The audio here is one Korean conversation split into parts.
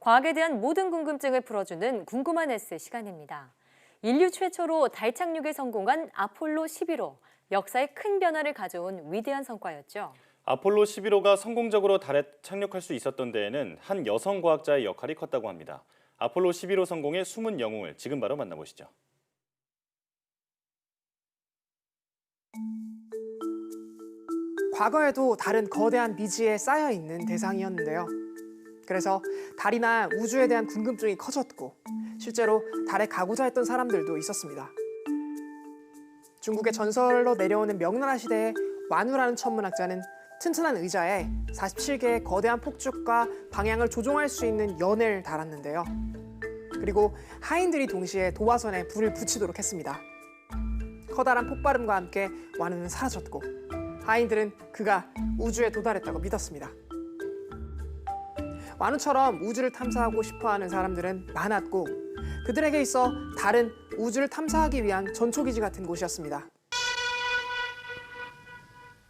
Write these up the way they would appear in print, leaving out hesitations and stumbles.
과학에 대한 모든 궁금증을 풀어주는 궁금한 S 시간입니다. 인류 최초로 달 착륙에 성공한 아폴로 11호. 역사에 큰 변화를 가져온 위대한 성과였죠. 아폴로 11호가 성공적으로 달에 착륙할 수 있었던 데에는 한 여성 과학자의 역할이 컸다고 합니다. 아폴로 11호 성공의 숨은 영웅을 지금 바로 만나보시죠. 과거에도 달은 거대한 미지에 쌓여있는 대상이었는데요. 그래서 달이나 우주에 대한 궁금증이 커졌고 실제로 달에 가고자 했던 사람들도 있었습니다. 중국의 전설로 내려오는 명나라 시대의 완우라는 천문학자는 튼튼한 의자에 47개의 거대한 폭죽과 방향을 조종할 수 있는 연을 달았는데요. 그리고 하인들이 동시에 도화선에 불을 붙이도록 했습니다. 커다란 폭발음과 함께 완우는 사라졌고 하인들은 그가 우주에 도달했다고 믿었습니다. 완우처럼 우주를 탐사하고 싶어하는 사람들은 많았고 그들에게 있어 달은 우주를 탐사하기 위한 전초기지 같은 곳이었습니다.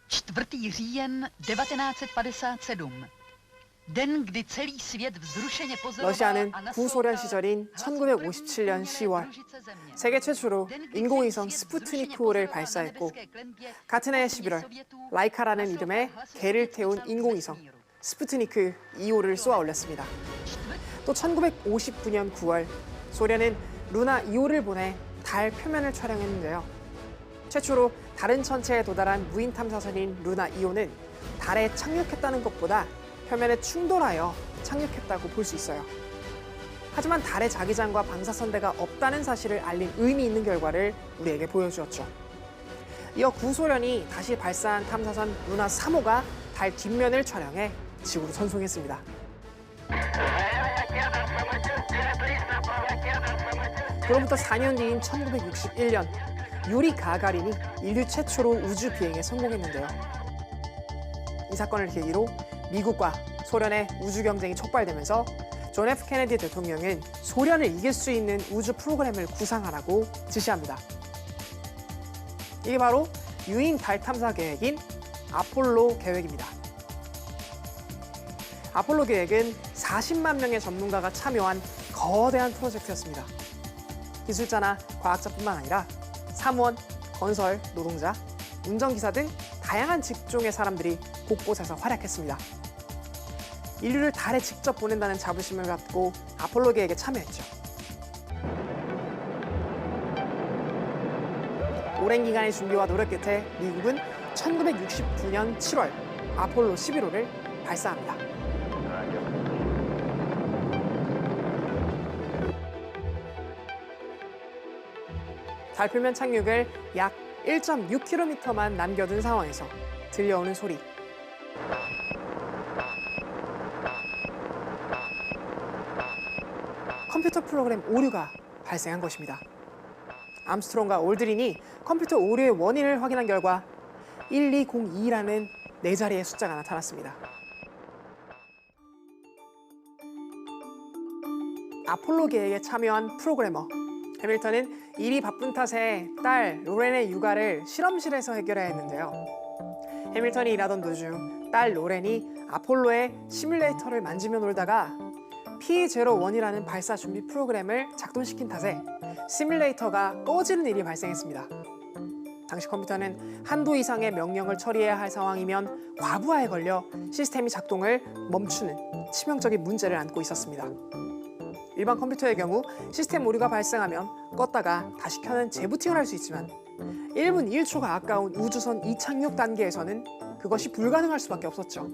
4. říjen 1957. Den, kdy celý svět vzrušeně pozoroval 러시아는 a 구소련 naslouchal 시절인 1957년 10월 družice země. 세계 최초로 Den, kdy 인공위성 celý svět 스푸트니크 vzrušeně 5를 pozoroval na 발사했고 nebeské klenbě 같은 해 posledních 11월 Sovětů 라이카라는 이름의 naslouchal 개를 hlasy 태운 světců 인공위성 vesmíru. 스푸트니크 2호를 쏘아 올렸습니다. 또 1959년 9월 소련은 루나 2호를 보내 달 표면을 촬영했는데요. 최초로 다른 천체에 도달한 무인 탐사선인 루나 2호는 달에 착륙했다는 것보다 표면에 충돌하여 착륙했다고 볼 수 있어요. 하지만 달에 자기장과 방사선대가 없다는 사실을 알린 의미 있는 결과를 우리에게 보여주었죠. 이어 구소련이 다시 발사한 탐사선 루나 3호가 달 뒷면을 촬영해 지구로 전송했습니다. 그로부터 4년 뒤인 1961년 유리 가가린이 인류 최초로 우주 비행에 성공했는데요. 이 사건을 계기로 미국과 소련의 우주 경쟁이 촉발되면서 존 F 케네디 대통령은 소련을 이길 수 있는 우주 프로그램을 구상하라고 지시합니다. 이게 바로 유인 달 탐사 계획인 아폴로 계획입니다. 아폴로 계획은 40만 명의 전문가가 참여한 거대한 프로젝트였습니다. 기술자나 과학자뿐만 아니라 사무원, 건설, 노동자, 운전기사 등 다양한 직종의 사람들이 곳곳에서 활약했습니다. 인류를 달에 직접 보낸다는 자부심을 갖고 아폴로 계획에 참여했죠. 오랜 기간의 준비와 노력 끝에 미국은 1969년 7월 아폴로 11호를 발사합니다. 달 표면 착륙을 약 1.6km만 남겨둔 상황에서 들려오는 소리. 컴퓨터 프로그램 오류가 발생한 것입니다. 암스트롱과 올드린이 컴퓨터 오류의 원인을 확인한 결과 1202라는 네 자리의 숫자가 나타났습니다. 아폴로 계획에 참여한 프로그래머 해밀턴은 일이 바쁜 탓에 딸 로렌의 육아를 실험실에서 해결해야 했는데요. 해밀턴이 일하던 도중 딸 로렌이 아폴로의 시뮬레이터를 만지며 놀다가 P01이라는 발사 준비 프로그램을 작동시킨 탓에 시뮬레이터가 꺼지는 일이 발생했습니다. 당시 컴퓨터는 한도 이상의 명령을 처리해야 할 상황이면 과부하에 걸려 시스템이 작동을 멈추는 치명적인 문제를 안고 있었습니다. 일반 컴퓨터의 경우 시스템 오류가 발생하면 껐다가 다시 켜는 재부팅을 할 수 있지만 1분 1초가 아까운 우주선 이착륙 단계에서는 그것이 불가능할 수밖에 없었죠.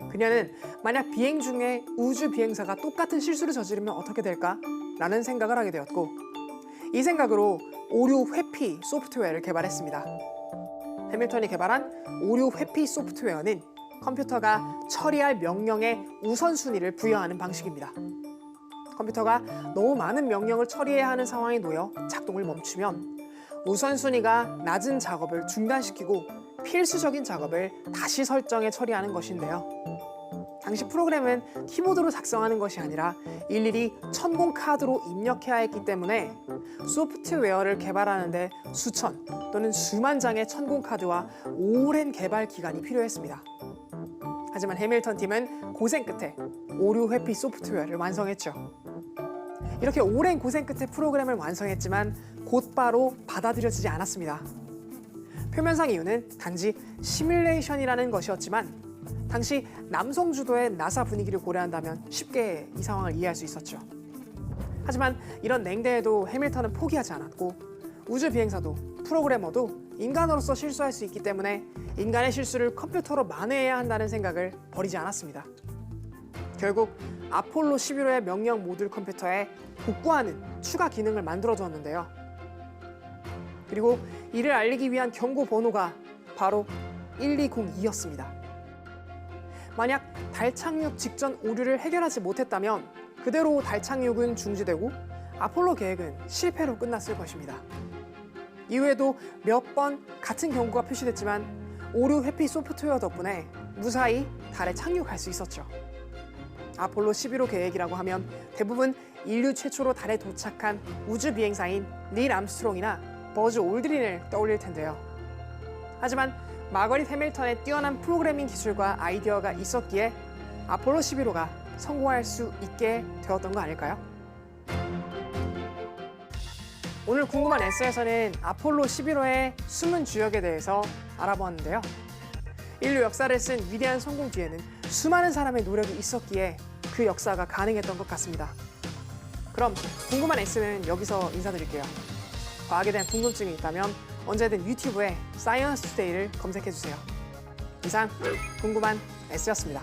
그녀는 만약 비행 중에 우주 비행사가 똑같은 실수를 저지르면 어떻게 될까? 라는 생각을 하게 되었고 이 생각으로 오류 회피 소프트웨어를 개발했습니다. 해밀턴이 개발한 오류 회피 소프트웨어는 컴퓨터가 처리할 명령에 우선순위를 부여하는 방식입니다. 컴퓨터가 너무 많은 명령을 처리해야 하는 상황에 놓여 작동을 멈추면 우선순위가 낮은 작업을 중단시키고 필수적인 작업을 다시 설정해 처리하는 것인데요. 당시 프로그램은 키보드로 작성하는 것이 아니라 일일이 천공 카드로 입력해야 했기 때문에 소프트웨어를 개발하는데 수천 또는 수만 장의 천공 카드와 오랜 개발 기간이 필요했습니다. 하지만 해밀턴 팀은 고생 끝에 오류 회피 소프트웨어를 완성했죠. 이렇게 오랜 고생 끝에 프로그램을 완성했지만 곧바로 받아들여지지 않았습니다. 표면상 이유는 단지 시뮬레이션이라는 것이었지만 당시 남성 주도의 나사 분위기를 고려한다면 쉽게 이 상황을 이해할 수 있었죠. 하지만 이런 냉대에도 해밀턴은 포기하지 않았고 우주 비행사도 프로그래머도 인간으로서 실수할 수 있기 때문에 인간의 실수를 컴퓨터로 만회해야 한다는 생각을 버리지 않았습니다. 결국 아폴로 11호의 명령 모듈 컴퓨터에 복구하는 추가 기능을 만들어 두었는데요. 그리고 이를 알리기 위한 경고 번호가 바로 1202였습니다. 만약 달 착륙 직전 오류를 해결하지 못했다면 그대로 달 착륙은 중지되고 아폴로 계획은 실패로 끝났을 것입니다. 이후에도 몇 번 같은 경고가 표시됐지만 오류 회피 소프트웨어 덕분에 무사히 달에 착륙할 수 있었죠. 아폴로 11호 계획이라고 하면 대부분 인류 최초로 달에 도착한 우주 비행사인 닐 암스트롱이나 버즈 올드린을 떠올릴 텐데요. 하지만 마거릿 해밀턴의 뛰어난 프로그래밍 기술과 아이디어가 있었기에 아폴로 11호가 성공할 수 있게 되었던 거 아닐까요? 오늘 궁금한 S에서는 아폴로 11호의 숨은 주역에 대해서 알아보았는데요. 인류 역사를 쓴 위대한 성공 뒤에는 수많은 사람의 노력이 있었기에 그 역사가 가능했던 것 같습니다. 그럼 궁금한 S는 여기서 인사드릴게요. 과학에 대한 궁금증이 있다면 언제든 유튜브에 사이언스 투데이를 검색해주세요. 이상 궁금한 S였습니다.